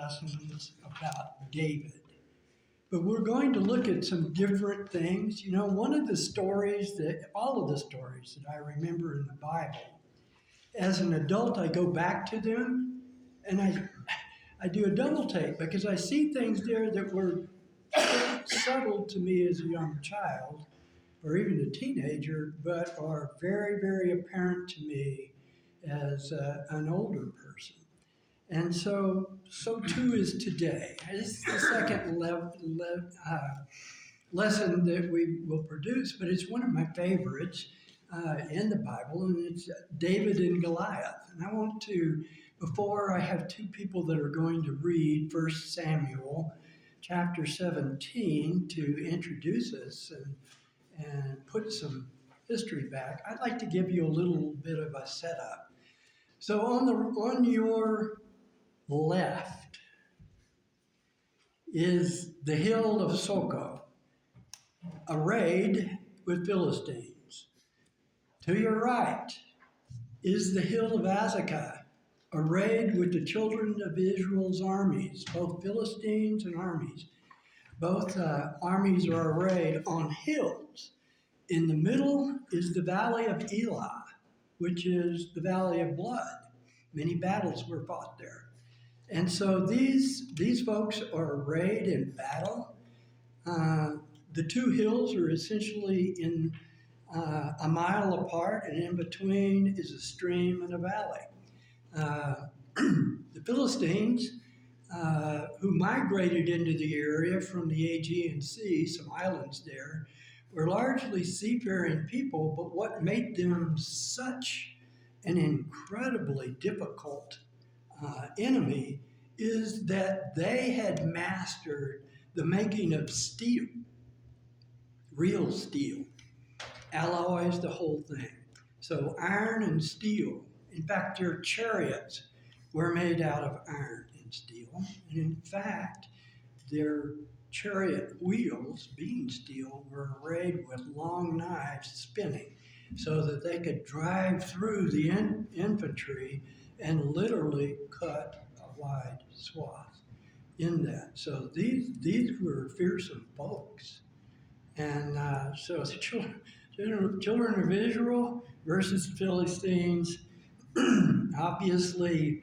lessons about David. But we're going to look at some different things. You know, one of the stories all of the stories that I remember in the Bible, as an adult, I go back to them and I do a double take because I see things there that were subtle to me as a young child or even a teenager, but are very, very apparent to me as an older person. And so too is today. This is the second lesson that we will produce, but it's one of my favorites in the Bible, and it's David and Goliath. And I want to, before I have two people that are going to read 1 Samuel chapter 17 to introduce us and put some history back, I'd like to give you a little bit of a setup. So on your left is the hill of Soko, arrayed with Philistines. To your right is the hill of Azekah, arrayed with the children of Israel's armies, both Philistines and armies. Both armies are arrayed on hills. In the middle is the valley of Elah, which is the valley of blood. Many battles were fought there. And so these folks are arrayed in battle. The two hills are essentially in a mile apart, and in between is a stream and a valley. The Philistines, who migrated into the area from the Aegean Sea, some islands there, were largely seafaring people, but what made them such an incredibly difficult enemy is that they had mastered the making of steel, real steel, alloys, the whole thing. So iron and steel. In fact, their chariots were made out of iron and steel. And in fact, their chariot wheels, being steel, were arrayed with long knives spinning so that they could drive through the infantry and literally cut a wide swath in that. So these were fearsome folks. And so the children of Israel versus the Philistines, obviously,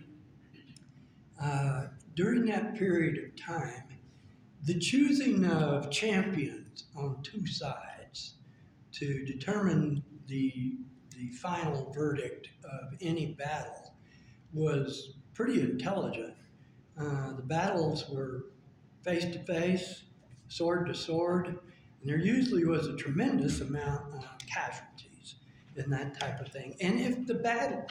during that period of time, the choosing of champions on two sides to determine the final verdict of any battle was pretty intelligent. The battles were face to face, sword to sword, and there usually was a tremendous amount of casualties in that type of thing. And if the battle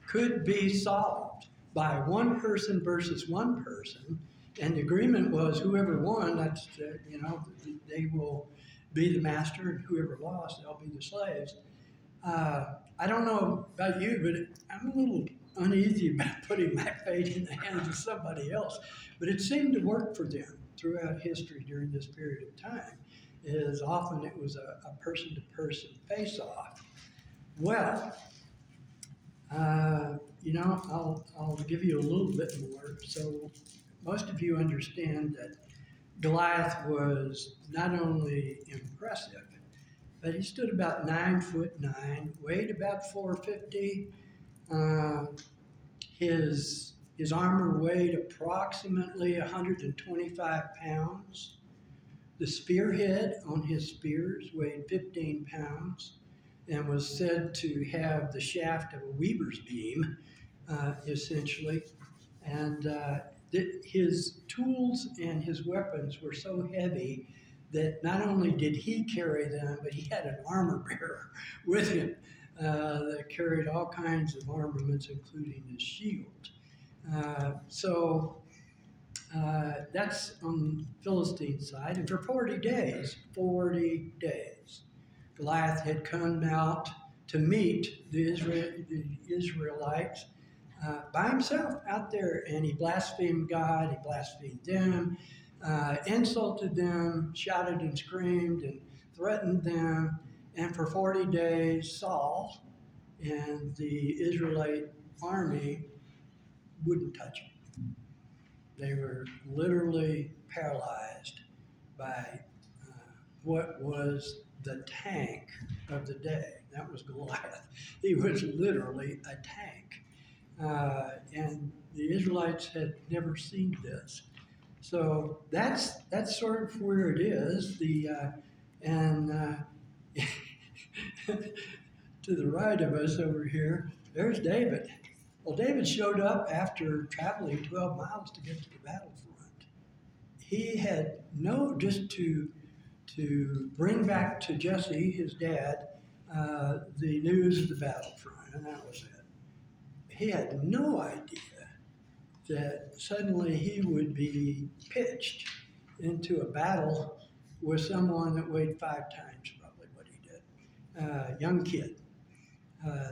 could be solved by one person versus one person, and the agreement was whoever won, that's, they will be the master, and whoever lost, they'll be the slaves. I don't know about you, but I'm a little uneasy about putting my fate in the hands of somebody else. But it seemed to work for them throughout history during this period of time. As often it was a person-to-person face-off. Well, I'll give you a little bit more. So most of you understand that Goliath was not only impressive, but he stood about 9'9", weighed about 450. His armor weighed approximately 125 pounds. The spearhead on his spears weighed 15 pounds and was said to have the shaft of a weaver's beam, essentially. And his tools and his weapons were so heavy that not only did he carry them, but he had an armor bearer with him that carried all kinds of armaments, including his shield. So that's on the Philistine side. And for 40 days, Goliath had come out to meet the Israelites by himself out there, and he blasphemed God, he blasphemed them, insulted them, shouted and screamed and threatened them. And for 40 days, Saul and the Israelite army wouldn't touch him. They were literally paralyzed by what was the tank of the day. That was Goliath. He was literally a tank. And the Israelites had never seen this. So that's sort of where it is. To the right of us over here, there's David. Well, David showed up after traveling 12 miles to get to the battlefront. He had just to bring back to Jesse, his dad, the news of the battlefront, and that was it. He had no idea that suddenly he would be pitched into a battle with someone that weighed 5 times probably what he did, young kid.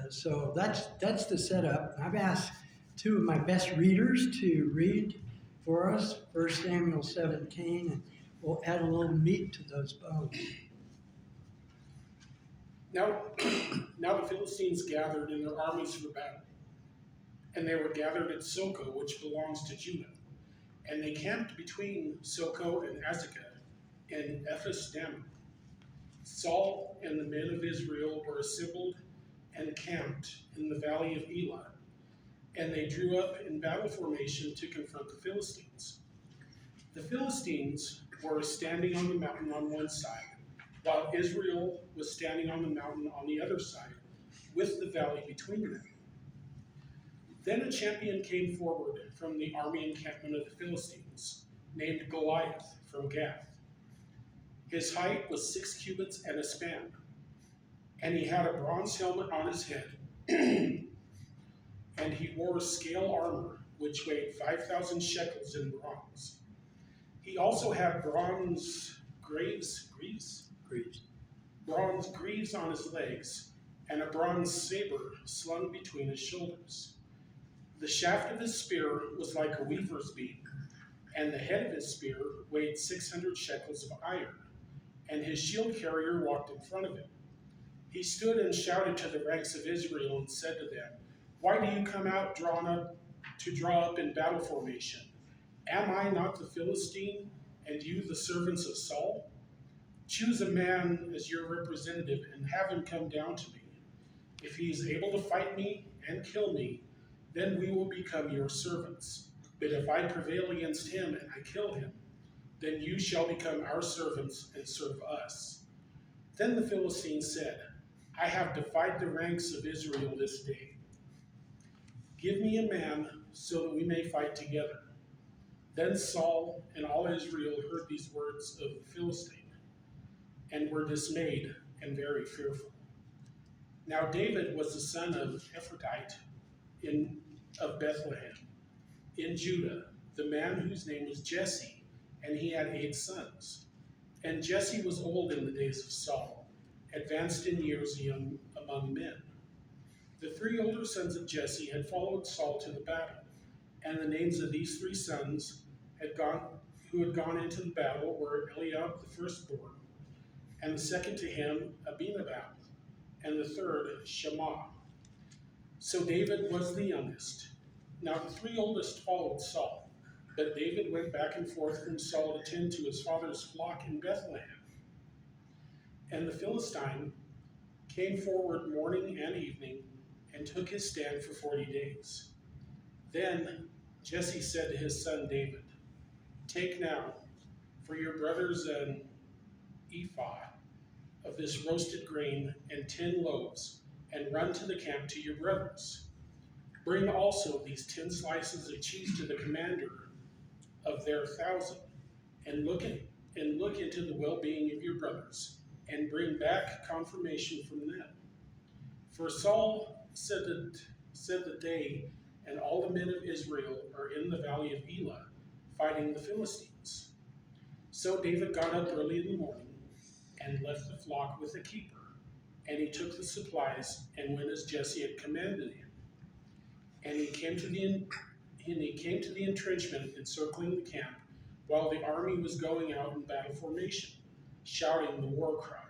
So that's the setup. I've asked two of my best readers to read for us 1 Samuel 17, and we'll add a little meat to those bones. Now the Philistines gathered in their armies for battle, and they were gathered at Soko, which belongs to Judah. And they camped between Soko and Azekah in Ephes-dammim. Saul and the men of Israel were assembled and camped in the valley of Elah, and they drew up in battle formation to confront the Philistines. The Philistines were standing on the mountain on one side, while Israel was standing on the mountain on the other side, with the valley between them. Then a champion came forward from the army encampment of the Philistines, named Goliath from Gath. His height was 6 cubits and a span, and he had a bronze helmet on his head, and he wore scale armor, which weighed 5,000 shekels in bronze. He also had bronze greaves on his legs, and a bronze saber slung between his shoulders. The shaft of his spear was like a weaver's beam, and the head of his spear weighed 600 shekels of iron, and his shield carrier walked in front of him. He stood and shouted to the ranks of Israel and said to them, "Why do you come out draw up in battle formation? Am I not the Philistine, and you the servants of Saul? Choose a man as your representative and have him come down to me. If he is able to fight me and kill me, then we will become your servants. But if I prevail against him and I kill him, then you shall become our servants and serve us." Then the Philistines said, "I have defied the ranks of Israel this day. Give me a man so that we may fight together." Then Saul and all Israel heard these words of the Philistine, and were dismayed and very fearful. Now David was the son of Ephrathite of Bethlehem in Judah, the man whose name was Jesse, and he had 8 sons. And Jesse was old in the days of Saul, advanced in years among men. The 3 older sons of Jesse had followed Saul to the battle, and the names of these 3 sons who had gone into the battle were Eliab the firstborn, and the second to him Abinadab, and the third Shammah. So David was the youngest. Now the 3 oldest followed Saul, but David went back and forth from Saul to tend to his father's flock in Bethlehem. And the Philistine came forward morning and evening and took his stand for 40 days. Then Jesse said to his son David, "Take now for your brothers an ephah of this roasted grain and 10 loaves, and run to the camp to your brothers. Bring also these 10 slices of cheese to the commander of their 1,000, and look into the well-being of your brothers, and bring back confirmation from them." For Saul said that they and all the men of Israel are in the valley of Elah, fighting the Philistines. So David got up early in the morning and left the flock with a keeper, and he took the supplies and went as Jesse had commanded him. And he came to the entrenchment encircling the camp, while the army was going out in battle formation, shouting the war cry.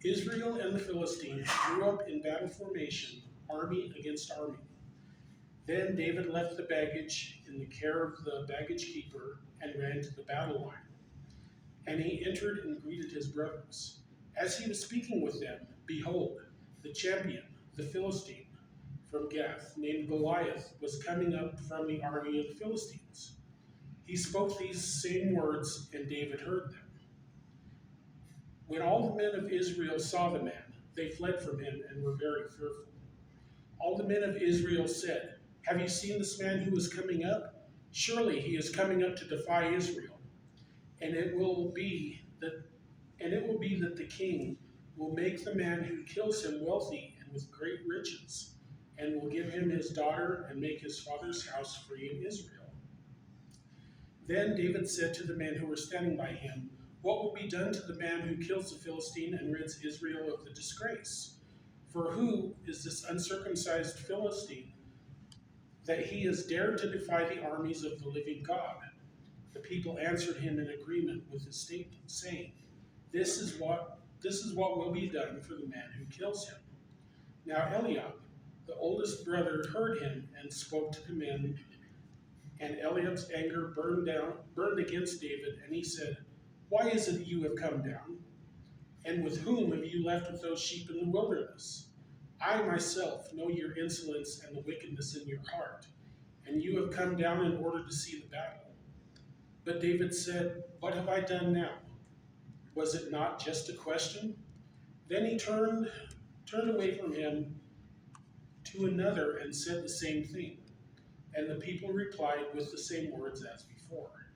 Israel and the Philistines drew up in battle formation, army against army. Then David left the baggage in the care of the baggage keeper and ran to the battle line. And he entered and greeted his brothers. As he was speaking with them, behold, the champion, the Philistine, from Gath, named Goliath, was coming up from the army of the Philistines. He spoke these same words, and David heard them. When all the men of Israel saw the man, they fled from him and were very fearful. All the men of Israel said, "Have you seen this man who is coming up? Surely he is coming up to defy Israel. And it will be that the king will make the man who kills him wealthy and with great riches, and will give him his daughter and make his father's house free in Israel." Then David said to the men who were standing by him, "What will be done to the man who kills the Philistine and rids Israel of the disgrace? For who is this uncircumcised Philistine that he has dared to defy the armies of the living God?" The people answered him in agreement with his statement, saying, This is what will be done for the man who kills him." Now Eliab, the oldest brother, heard him and spoke to the men, and Eliab's anger burned against David, and he said, "Why is it that you have come down? And with whom have you left with those sheep in the wilderness? I myself know your insolence and the wickedness in your heart, and you have come down in order to see the battle." But David said, "What have I done now? Was it not just a question?" Then he turned away from him to another and said the same thing. And the people replied with the same words as before.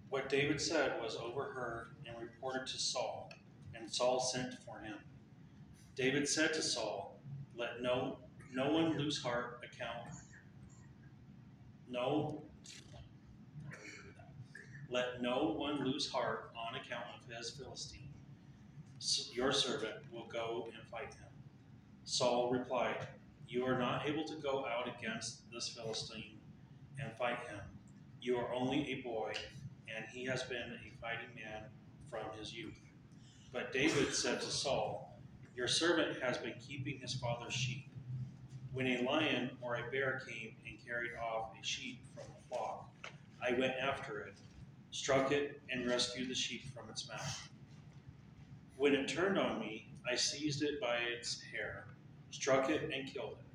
What David said was overheard and reported to Saul, and Saul sent for him. David said to Saul, "Let no one lose heart Let no one lose heart on account of his Philistine. Your servant will go and fight him." Saul replied, "You are not able to go out against this Philistine and fight him. You are only a boy, and he has been a fighting man from his youth." But David said to Saul, "Your servant has been keeping his father's sheep. When a lion or a bear came and carried off a sheep from the flock, I went after it, struck it, and rescued the sheep from its mouth. When it turned on me, I seized it by its hair, struck it, and killed it.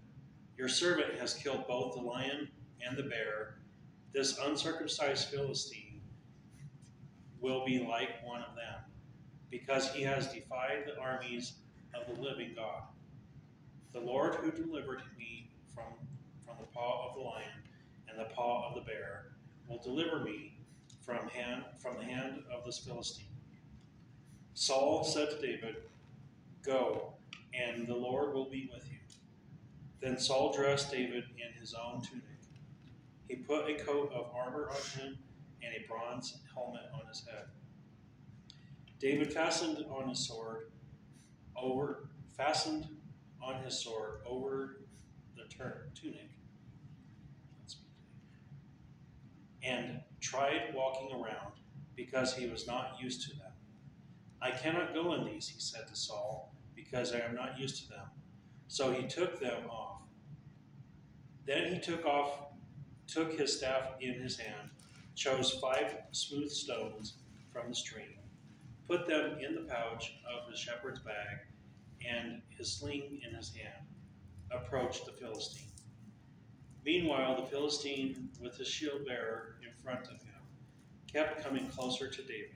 Your servant has killed both the lion and the bear. This uncircumcised Philistine will be like one of them, because he has defied the armies of the living God. The Lord who delivered me from the paw of the lion and the paw of the bear will deliver me from the hand of this Philistine." Saul said to David, "Go, and the Lord will be with you." Then Saul dressed David in his own tunic. He put a coat of armor on him and a bronze helmet on his head. David fastened on his sword over the tunic and tried walking around, because he was not used to them. "I cannot go in these," he said to Saul, "because I am not used to them." So he took them off. Then he took his staff in his hand, chose 5 smooth stones from the stream, put them in the pouch of his shepherd's bag, and his sling in his hand, approached the Philistine. Meanwhile, the Philistine, with his shield bearer in front of him, kept coming closer to David.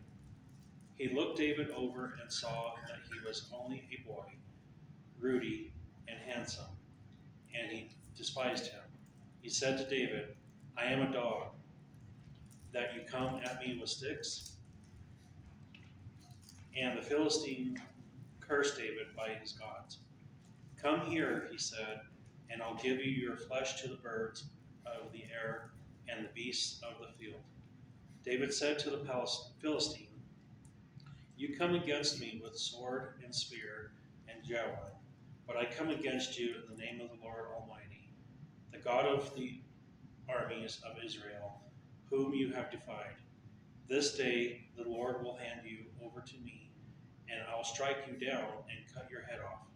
He looked David over and saw that he was only a boy, ruddy and handsome, and he despised him. He said to David, "I am a dog, that you come at me with sticks?" And the Philistine cursed David by his gods. "Come here," he said, "and I'll give you your flesh to the birds of the air and the beasts of the field." David said to the Philistine, "You come against me with sword and spear and javelin, but I come against you in the name of the Lord Almighty, the God of the armies of Israel, whom you have defied. This day the Lord will hand you over to me, and I'll strike you down and cut your head off.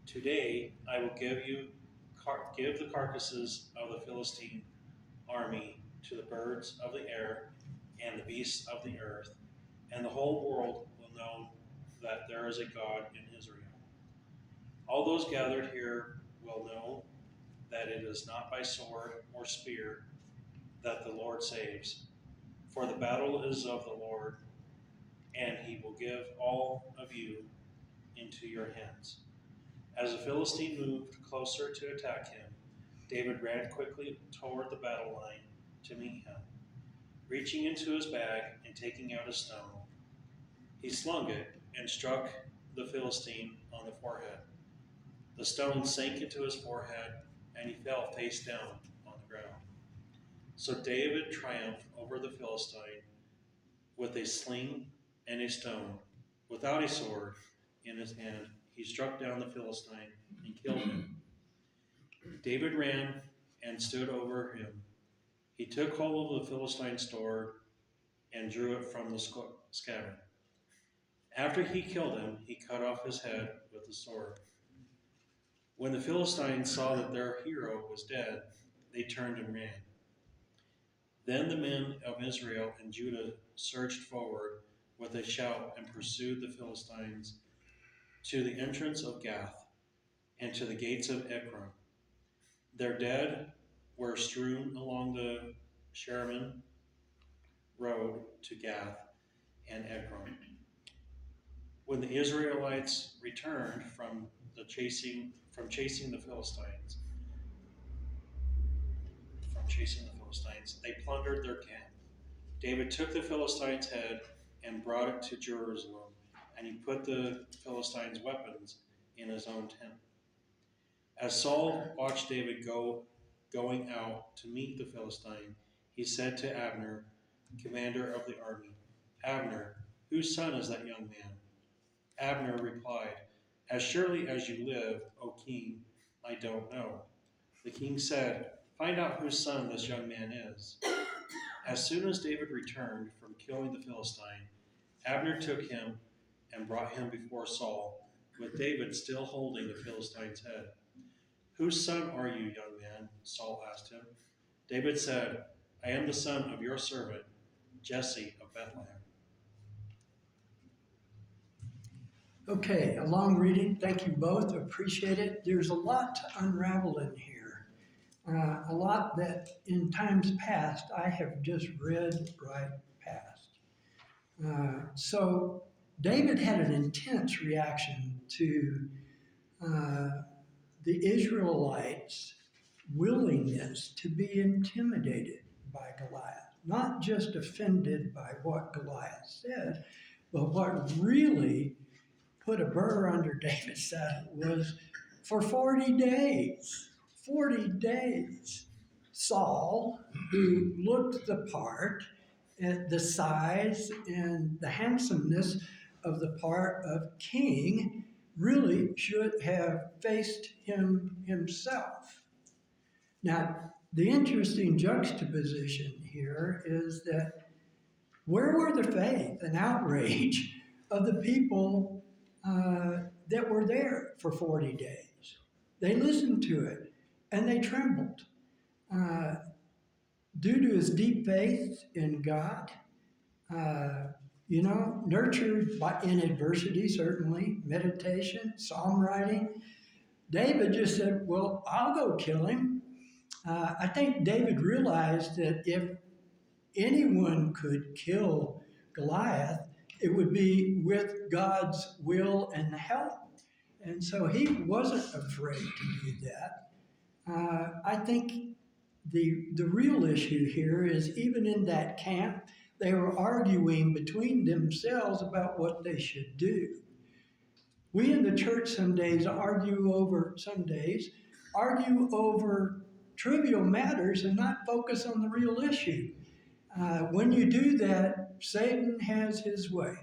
Today I will give you give the carcasses of the Philistine army to the birds of the air and the beasts of the earth, and the whole world will know that there is a God in Israel. All those gathered here will know that it is not by sword or spear that the Lord saves, for the battle is of the Lord, and he will give all of you into your hands. As the Philistine moved closer to attack him, David ran quickly toward the battle line to meet him. Reaching into his bag and taking out a stone, he slung it and struck the Philistine on the forehead. The stone sank into his forehead, and he fell face down on the ground. So David triumphed over the Philistine with a sling and a stone. Without a sword in his hand, he struck down the Philistine and killed him. David ran and stood over him. He took hold of the Philistine's sword and drew it from the scabbard. After he killed him, he cut off his head with the sword. When the Philistines saw that their hero was dead, they turned and ran. Then the men of Israel and Judah surged forward with a shout and pursued the Philistines to the entrance of Gath and to the gates of Ekron. Their dead were strewn along the Sherman road to Gath and Ekron. When the Israelites returned from chasing the Philistines, they plundered their camp. David took the Philistines' head and brought it to Jerusalem, and he put the Philistines' weapons in his own tent. As Saul watched David going out to meet the Philistine, he said to Abner, commander of the army, "Abner, whose son is that young man?" Abner replied, "As surely as you live, O king, I don't know." The king said, "Find out whose son this young man is." As soon as David returned from killing the Philistine, Abner took him and brought him before Saul, with David still holding the Philistine's head. "Whose son are you, young man?" Saul asked him. David said, "I am the son of your servant, Jesse of Bethlehem." Okay, a long reading. Thank you both. Appreciate it. There's a lot to unravel in here. A lot that in times past I have just read right past. So David had an intense reaction to the Israelites' willingness to be intimidated by Goliath, not just offended by what Goliath said, but what really put a burr under David's saddle was for 40 days, Saul, who looked the part, at the size and the handsomeness of the part of king, really should have faced him himself. Now, the interesting juxtaposition here is that where were the faith and outrage of the people that were there for 40 days? They listened to it and they trembled. Due to his deep faith in God, nurtured in adversity, certainly, meditation, psalm writing, David just said, well, I'll go kill him. I think David realized that if anyone could kill Goliath, it would be with God's will and help. And so he wasn't afraid to do that. I think the real issue here is even in that camp, they were arguing between themselves about what they should do. We in the church some days argue over trivial matters and not focus on the real issue. When you do that, Satan has his way.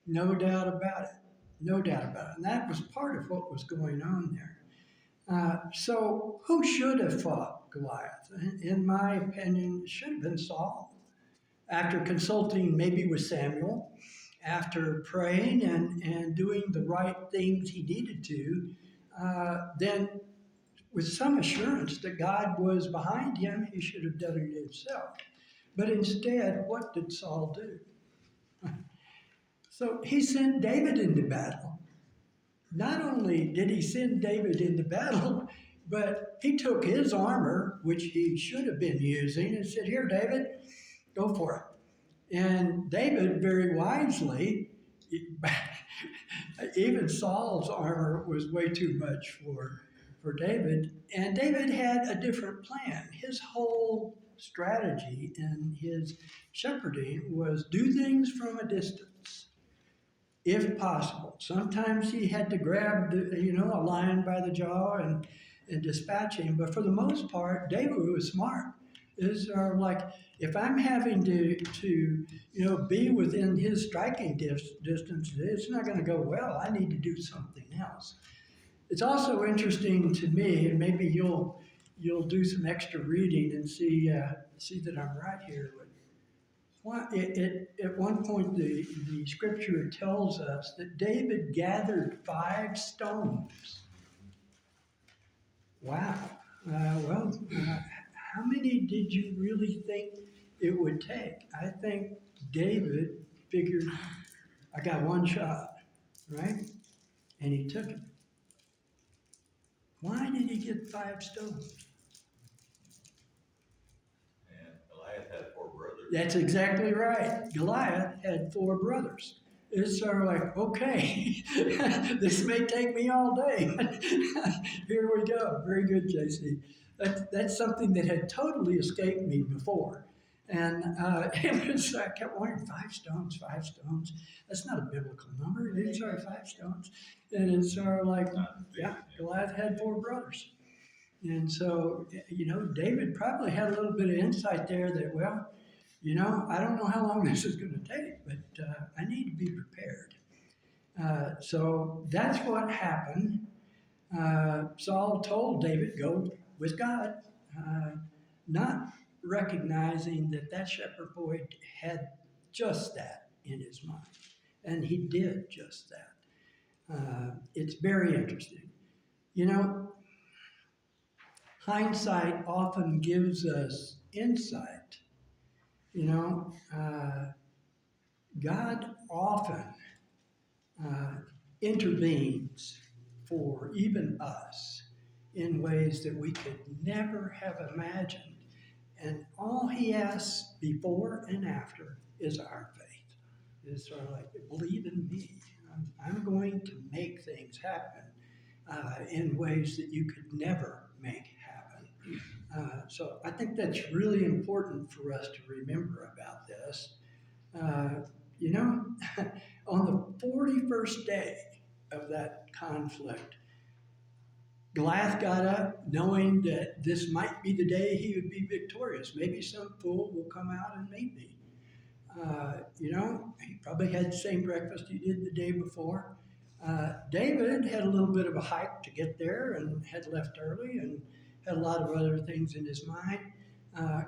No doubt about it. No doubt about it. And that was part of what was going on there. So who should have fought Goliath? In my opinion, it should have been Saul. After consulting maybe with Samuel, after praying and doing the right things he needed to, then with some assurance that God was behind him. He should have done it himself. But instead, what did Saul do? So he sent David into battle. Not only did he send David into battle, but he took his armor, which he should have been using, and said, "Here, David, go for it." And David, very wisely, even Saul's armor was way too much for David. And David had a different plan. His whole strategy in his shepherding was do things from a distance, if possible. Sometimes he had to grab a lion by the jaw and dispatch him. But for the most part, David was smart. Is like if I'm having to be within his striking distance, it's not going to go well. I need to do something else. It's also interesting to me, and maybe you'll do some extra reading and see that I'm right here. At one point, the scripture tells us that David gathered 5 stones. Wow. How many did you really think it would take? I think David figured, I got one shot, right? And he took it. Why did he get 5 stones? And Goliath had 4 brothers. That's exactly right. Goliath had 4 brothers. It's sort of like, okay, this may take me all day. Here we go. Very good, JC. That's something that had totally escaped me before. And I kept wondering, 5 stones, 5 stones. That's not a biblical number. It's 5 stones. And it's sort of like, yeah, Goliath had 4 brothers. And so, David probably had a little bit of insight there that, well, I don't know how long this is going to take, but I need to be prepared. So that's what happened. Saul told David, go with God, not recognizing that shepherd boy had just that in his mind. And he did just that. It's very interesting. Hindsight often gives us insight. God often intervenes for even us in ways that we could never have imagined. And all he asks before and after is our faith. It's sort of like, believe in me. I'm going to make things happen in ways that you could never make happen. So I think that's really important for us to remember about this. On the 41st day of that conflict, Goliath got up knowing that this might be the day he would be victorious. Maybe some fool will come out and meet me. He probably had the same breakfast he did the day before. David had a little bit of a hike to get there and had left early and had a lot of other things in his mind.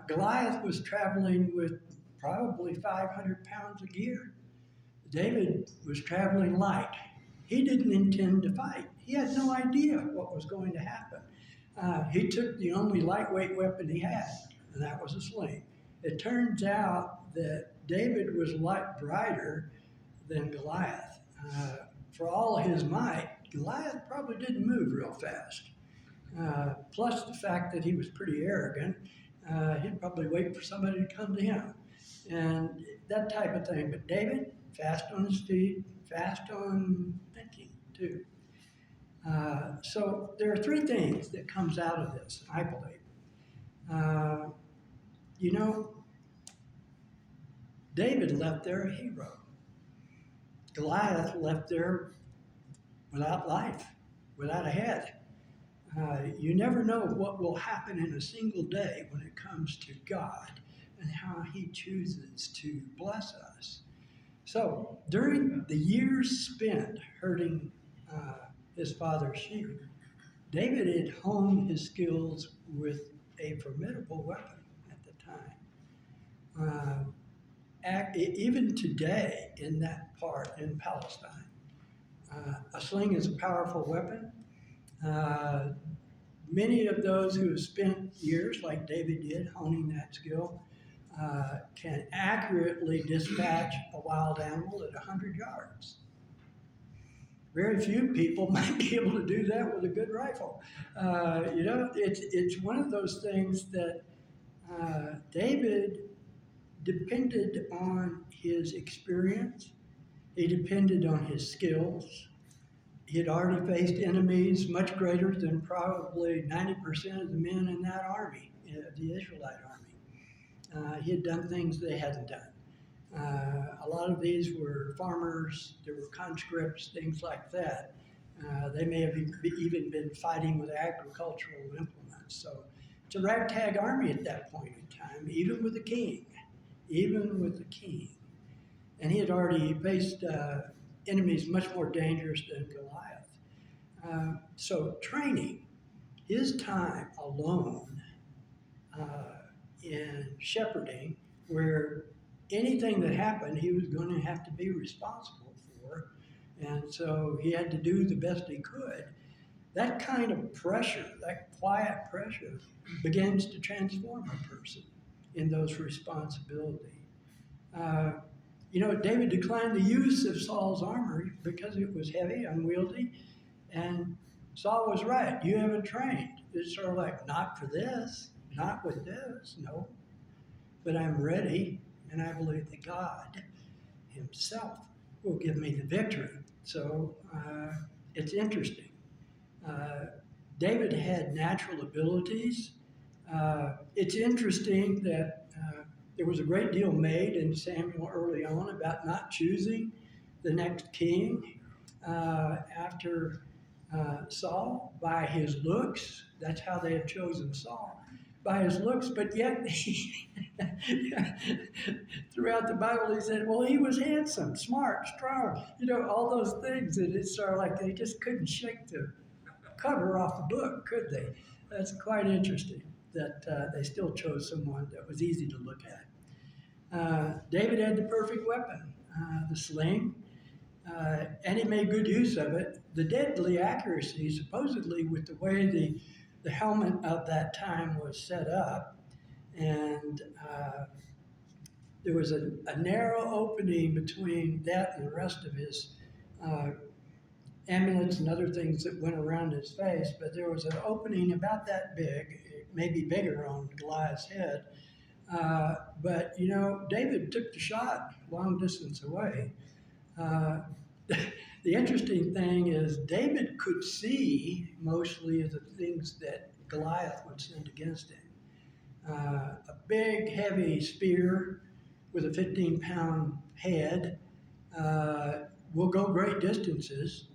Goliath was traveling with probably 500 pounds of gear. David was traveling light. He didn't intend to fight. He had no idea what was going to happen. He took the only lightweight weapon he had, and that was a sling. It turns out that David was a lot brighter than Goliath. For all his might, Goliath probably didn't move real fast. Plus the fact that he was pretty arrogant, he'd probably wait for somebody to come to him. And that type of thing. But David, fast on his feet, fast on thinking too. So there are 3 things that comes out of this, I believe. David left there a hero. Goliath left there without life, without a head. You never know what will happen in a single day when it comes to God and how he chooses to bless us. So during the years spent herding his father's sheep, David had honed his skills with a formidable weapon at the time. Even today in that part in Palestine, a sling is a powerful weapon. Many of those who have spent years, like David did, honing that skill, can accurately dispatch a wild animal at 100 yards. Very few people might be able to do that with a good rifle. It's one of those things that David depended on his experience. He depended on his skills. He had already faced enemies much greater than probably 90% of the men in that army, the Israelite army. He had done things they hadn't done. A lot of these were farmers, there were conscripts, things like that. They may have even been fighting with agricultural implements. So it's a ragtag army at that point in time, even with the king. And he had already faced enemies much more dangerous than Goliath. So training, his time alone in shepherding, where anything that happened, he was going to have to be responsible for. And so he had to do the best he could. That kind of pressure, that quiet pressure, begins to transform a person in those responsibilities. David declined the use of Saul's armor because it was heavy, unwieldy, and Saul was right. You haven't trained. It's sort of like, not for this, not with this, no. But I'm ready, and I believe that God himself will give me the victory. So it's interesting. David had natural abilities. It's interesting that there was a great deal made in Samuel early on about not choosing the next king after Saul by his looks. That's how they had chosen Saul, by his looks. But yet, throughout the Bible, he said, well, he was handsome, smart, strong, all those things. And it's sort of like they just couldn't shake the cover off the book, could they? That's quite interesting that they still chose someone that was easy to look at. David had the perfect weapon, the sling, and he made good use of it. The deadly accuracy, supposedly, with the way the helmet of that time was set up, and there was a narrow opening between that and the rest of his amulets and other things that went around his face, but there was an opening about that big, maybe bigger on Goliath's head. But David took the shot long distance away. The interesting thing is David could see mostly of the things that Goliath would send against him. A big, heavy spear with a 15-pound head will go great distances,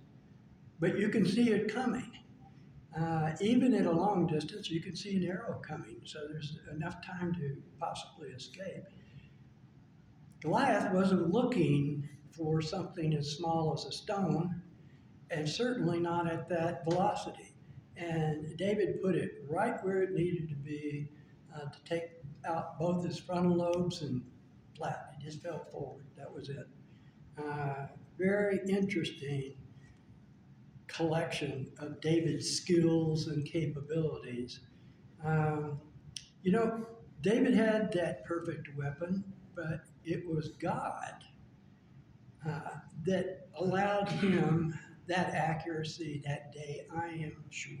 but you can see it coming. Even at a long distance, you can see an arrow coming, so there's enough time to possibly escape. Goliath wasn't looking for something as small as a stone, and certainly not at that velocity. And David put it right where it needed to be to take out both his frontal lobes and flat. It just fell forward. That was it. Very interesting collection of David's skills and capabilities. David had that perfect weapon, but it was God that allowed him that accuracy that day, I am sure.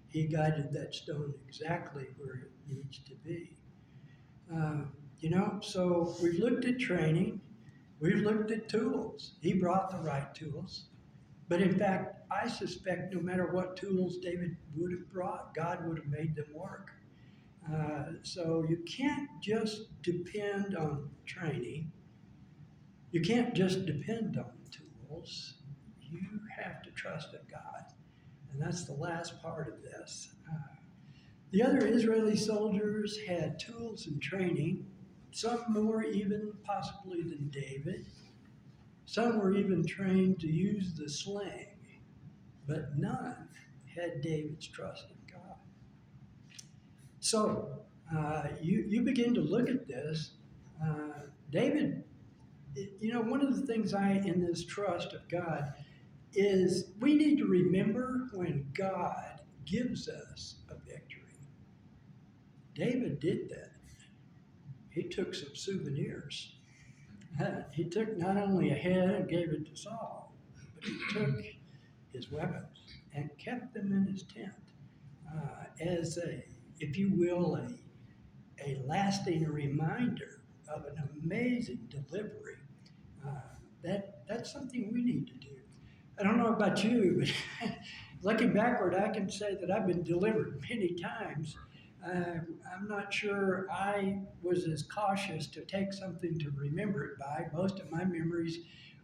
He guided that stone exactly where it needs to be. So we've looked at training, we've looked at tools. He brought the right tools. But in fact, I suspect no matter what tools David would have brought, God would have made them work. So you can't just depend on training. You can't just depend on tools. You have to trust in God. And that's the last part of this. The other Israeli soldiers had tools and training, some more even possibly than David. Some were even trained to use the sling, but none had David's trust in God. So you begin to look at this. David, one of the things in this trust of God is we need to remember when God gives us a David did that. He took some souvenirs. He took not only a head and gave it to Saul, but he took his weapons and kept them in his tent as a, if you will, a lasting reminder of an amazing delivery. That's something we need to do. I don't know about you, but looking backward, I can say that I've been delivered many times. I'm not sure I was as cautious to take something to remember it by. Most of my memories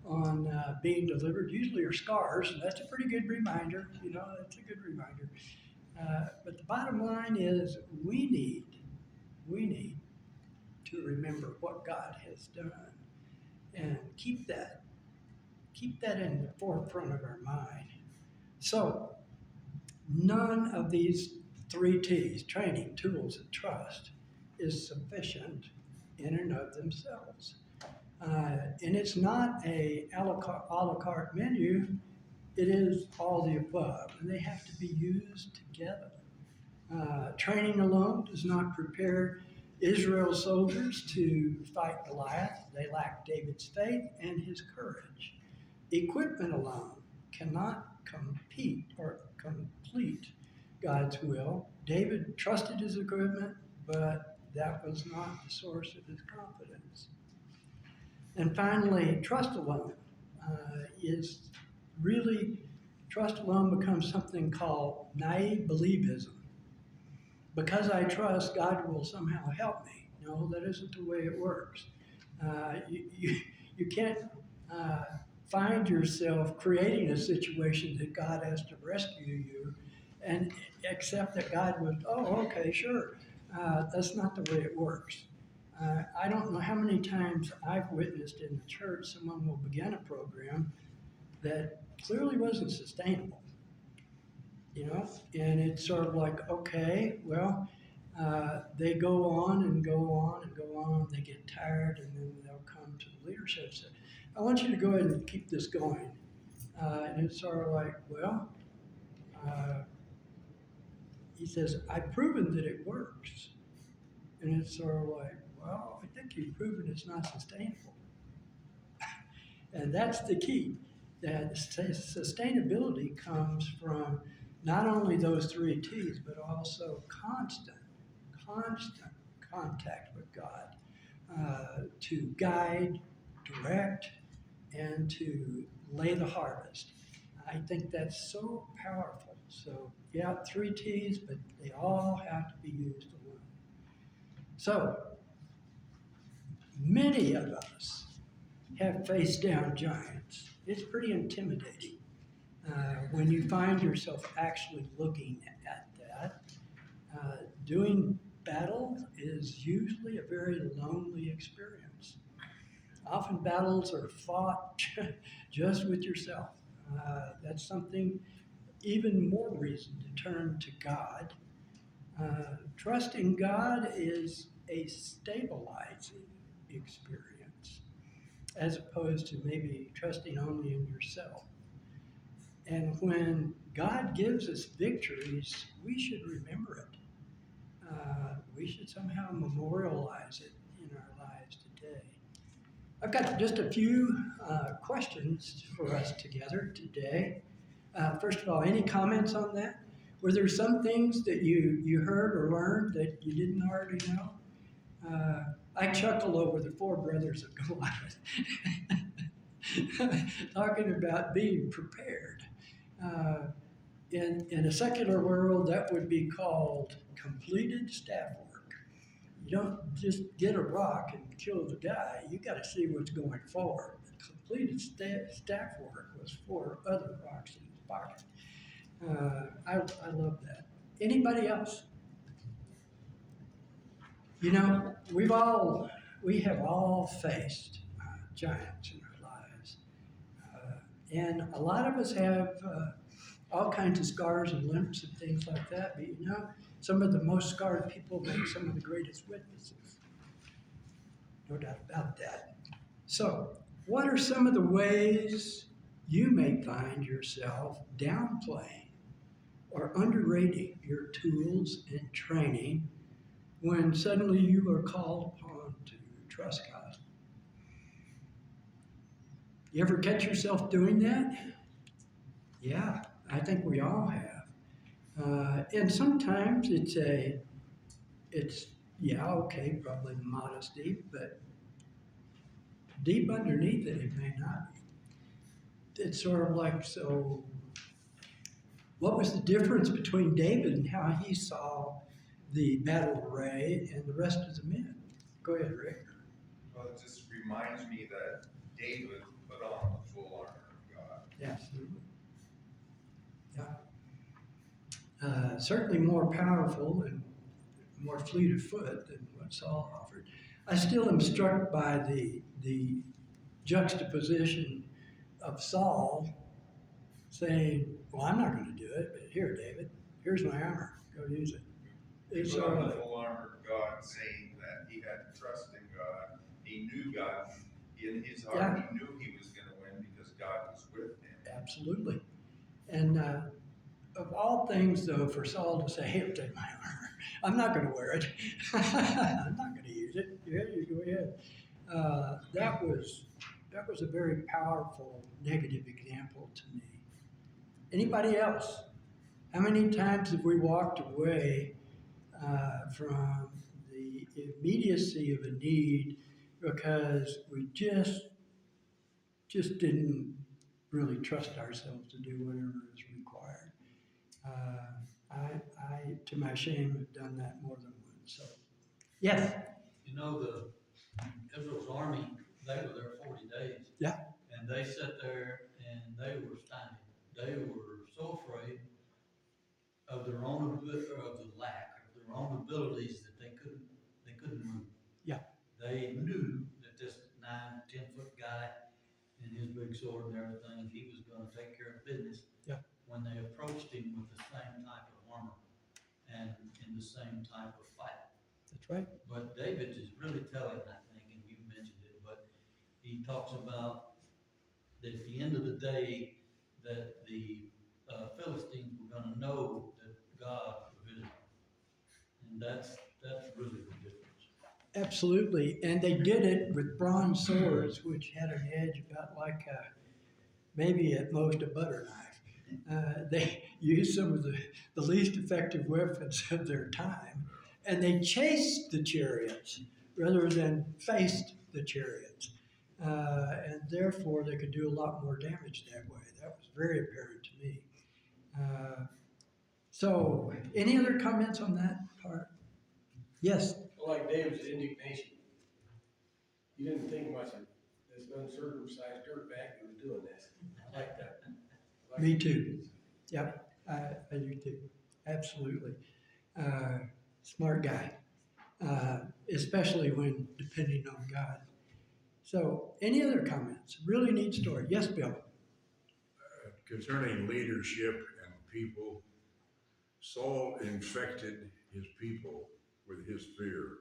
on being delivered usually are scars, and that's a pretty good reminder. That's a good reminder. But the bottom line is we need to remember what God has done and keep that in the forefront of our mind. So, none of these 3 T's, training, tools, and trust, is sufficient in and of themselves. And it's not a la carte menu, it is all the above, and they have to be used together. Training alone does not prepare Israel's soldiers to fight Goliath. They lack David's faith and his courage. Equipment alone cannot compete or complete God's will. David trusted his equipment, but that was not the source of his confidence. And finally, trust alone trust alone becomes something called naive believism. Because I trust, God will somehow help me. No, that isn't the way it works. You can't find yourself creating a situation that God has to rescue you and accept that God would, okay, sure. That's not the way it works. I don't know how many times I've witnessed in the church someone will begin a program that clearly wasn't sustainable. And it's sort of like, okay, well, they go on and go on and go on, they get tired, and then they'll come to the leadership and say, I want you to go ahead and keep this going. And it's sort of like, well, he says, I've proven that it works. And it's sort of like, well, I think you've proven it's not sustainable. And that's the key, that sustainability comes from not only those 3 T's, but also constant contact with God to guide, direct, and to lay the harvest. I think that's so powerful. So, 3 T's, but they all have to be used alone. So, many of us have faced down giants. It's pretty intimidating when you find yourself actually looking at that. Doing battle is usually a very lonely experience. Often battles are fought just with yourself. That's something, even more reason to turn to God. Trusting God is a stabilizing experience, as opposed to maybe trusting only in yourself. And when God gives us victories, we should remember it. We should somehow memorialize it in our lives today. I've got just a few questions for us together today. First of all, any comments on that? Were there some things that you heard or learned that you didn't already know? I chuckle over the 4 brothers of Goliath, talking about being prepared. In a secular world, that would be called completed staff work. You don't just get a rock and kill the guy. You got to see what's going forward. Completed staff work was 4 other rocks in his pocket. I love that. Anybody else? We have all faced giants in our lives. And a lot of us have all kinds of scars and limps and things like that. But some of the most scarred people make some of the greatest witnesses. No doubt about that. So, what are some of the ways you may find yourself downplaying or underrating your tools and training when suddenly you are called upon to trust God? You ever catch yourself doing that? Yeah, I think we all have. And sometimes it's, yeah, okay, probably modesty, but deep underneath it, it may not be. It's sort of like, so what was the difference between David and how he saw the battle array and the rest of the men? Go ahead, Rick. Well, it just reminds me that David put on the full armor of God. Absolutely. Yeah. Certainly more powerful and more fleet of foot than what Saul offered. I still am struck by the juxtaposition of Saul saying, well, I'm not going to do it, but here, David, here's my armor. Go use it. He It's put on the like, full armor of God, saying that he had to trust in God. He knew God. In his heart, Yeah. he knew he was going to win because God was with him. absolutely. And of all things, though, for Saul to say, here, take my armor. I'm not going to wear it. I'm not going to use it. Yeah, you go ahead. That was a very powerful negative example to me. Anybody else? How many times have we walked away from the immediacy of a need because we just didn't really trust ourselves to do whatever is required? To my shame, have done that more than once. So, yes, You know, the Israel's army, they were there 40 days. Yeah. And they sat there and they were standing. They were so afraid of their own, of the lack of their own abilities that they couldn't move. Yeah. They knew that this 9, 10 foot guy and his big sword and everything, he was gonna take care of business. Yeah. When they approached him with the same type of armor and in the same type of fight. that's right. But David is really telling, I think, and you mentioned it, but he talks about that at the end of the day, that the Philistines were going to know that God provided, and that's really the difference. Absolutely. And they did it with bronze swords, which had an edge about like maybe at most a butter knife. They used some of the least effective weapons of their time, and they chased the chariots rather than faced the chariots. And therefore, they could do a lot more damage that way. That was very apparent to me. So, any other comments on that part? Yes. Like David's indignation. You didn't think much of this uncircumcised dirtbag who was doing this. I like that. I like Me it. too. Yep, I do too. Absolutely. Smart guy, especially when depending on God. So, any other comments? Really neat story. Yes, Bill. Concerning leadership and people, Saul infected his people with his fear.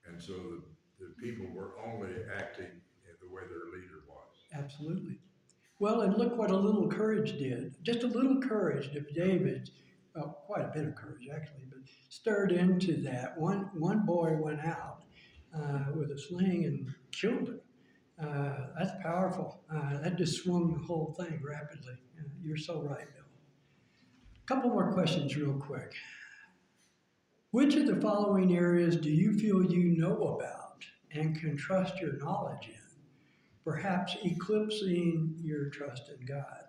And so the people were only acting in the way their leader was. Absolutely. Well, and look what a little courage did. Just a little courage of David, well, quite a bit of courage actually, but stirred into that. One boy went out with a sling and killed him. That's powerful. That just swung the whole thing rapidly. You're so right, Bill. A couple more questions real quick. Which of the following areas do you feel you know about and can trust your knowledge in, perhaps eclipsing your trust in God?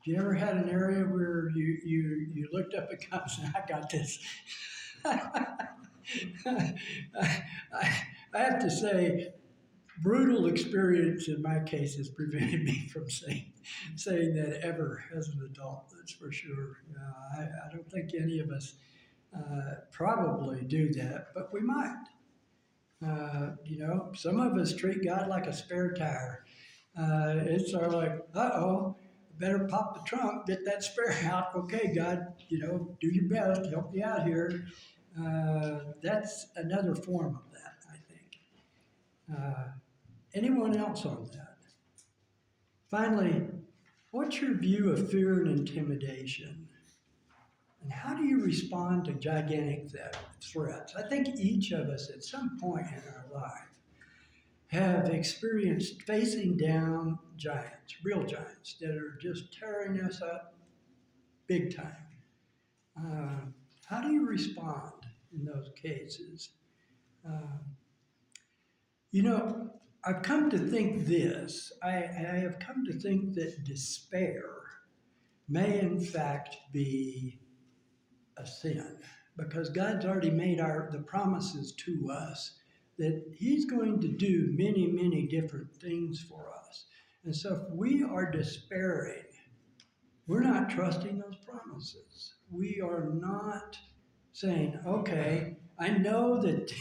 You ever had an area where you looked up at God and said, I got this? I have to say, brutal experience in my case has prevented me from saying that ever as an adult, that's for sure. I don't think any of us probably do that, but we might. Some of us treat God like a spare tire. It's sort of like, uh-oh, better pop the trunk, get that spare out. Okay, God, do your best, help me out here. That's another form of that, I think. Anyone else on that? Finally, what's your view of fear and intimidation? And how do you respond to gigantic threats? I think each of us at some point in our life have experienced facing down giants, real giants, that are just tearing us up big time. How do you respond in those cases? Uh, you know, I've come to think this. I have come to think that despair may in fact be a sin, because God's already made the promises to us that He's going to do many, many different things for us. And so if we are despairing, we're not trusting those promises. We are not saying, okay, I know that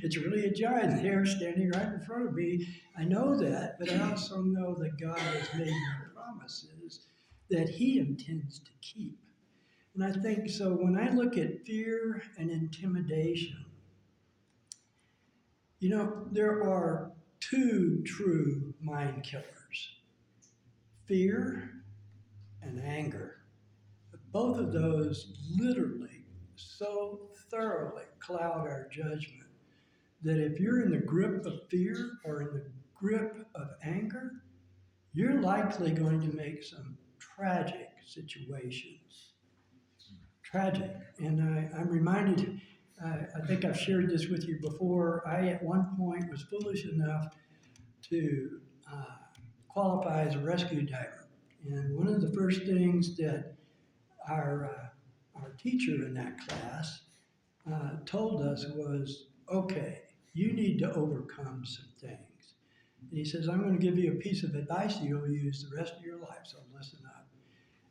it's really a giant there standing right in front of me. I know that, but I also know that God has made me promises that He intends to keep. And I think so when I look at fear and intimidation, there are two true mind killers: fear and anger. Both of those literally so thoroughly cloud our judgment that if you're in the grip of fear or in the grip of anger, you're likely going to make some tragic situations. Tragic. And I'm reminded, I think I've shared this with you before. I, at one point, was foolish enough to qualify as a rescue diver. And one of the first things that our teacher in that class told us was, okay, you need to overcome some things. And he says, I'm going to give you a piece of advice you'll use the rest of your life, so listen up.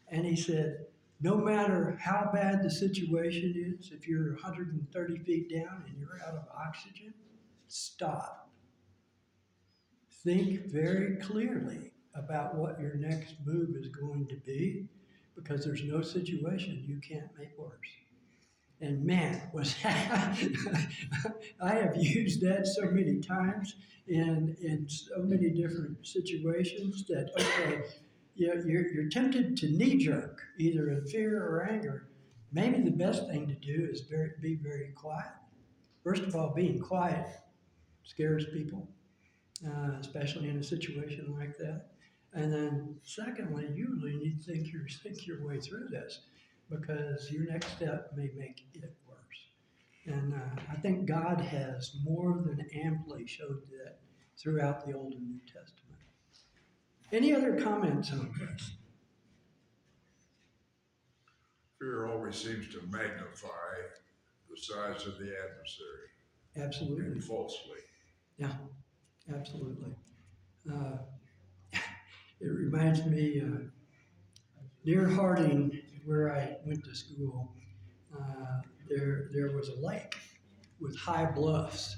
And he said, no matter how bad the situation is, if you're 130 feet down and you're out of oxygen, stop. Think very clearly about what your next move is going to be, because there's no situation you can't make worse. And man, was that, I have used that so many times in so many different situations that, okay, you're tempted to knee jerk, either in fear or anger. Maybe the best thing to do is be very quiet. First of all, being quiet scares people, especially in a situation like that. And then secondly, you really need to think your way through this, because your next step may make it worse. And I think God has more than amply showed that throughout the Old and New Testament. Any other comments on this? Fear always seems to magnify the size of the adversary, Absolutely. and falsely. Yeah, absolutely. Uh, it reminds me, near Harding, where I went to school, there was a lake with high bluffs.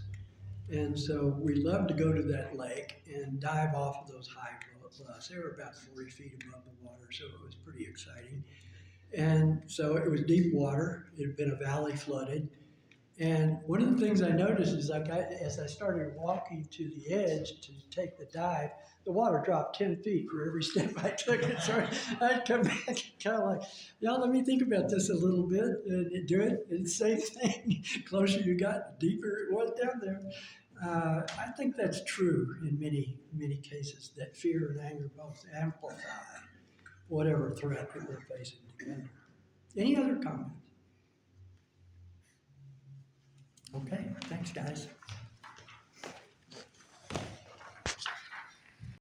And so we loved to go to that lake and dive off of those high bluffs. They were about 40 feet above the water, so it was pretty exciting. And so it was deep water. It had been a valley flooded. And one of the things I noticed is, as I started walking to the edge to take the dive, the water dropped 10 feet for every step I took. And so I'd come back and kind of like, y'all, let me think about this a little bit and do it. And same thing. Closer you got, the deeper it was down there. I think that's true in many, many cases, that fear and anger both amplify whatever threat that we're facing together. Any other comments? Okay, thanks, guys.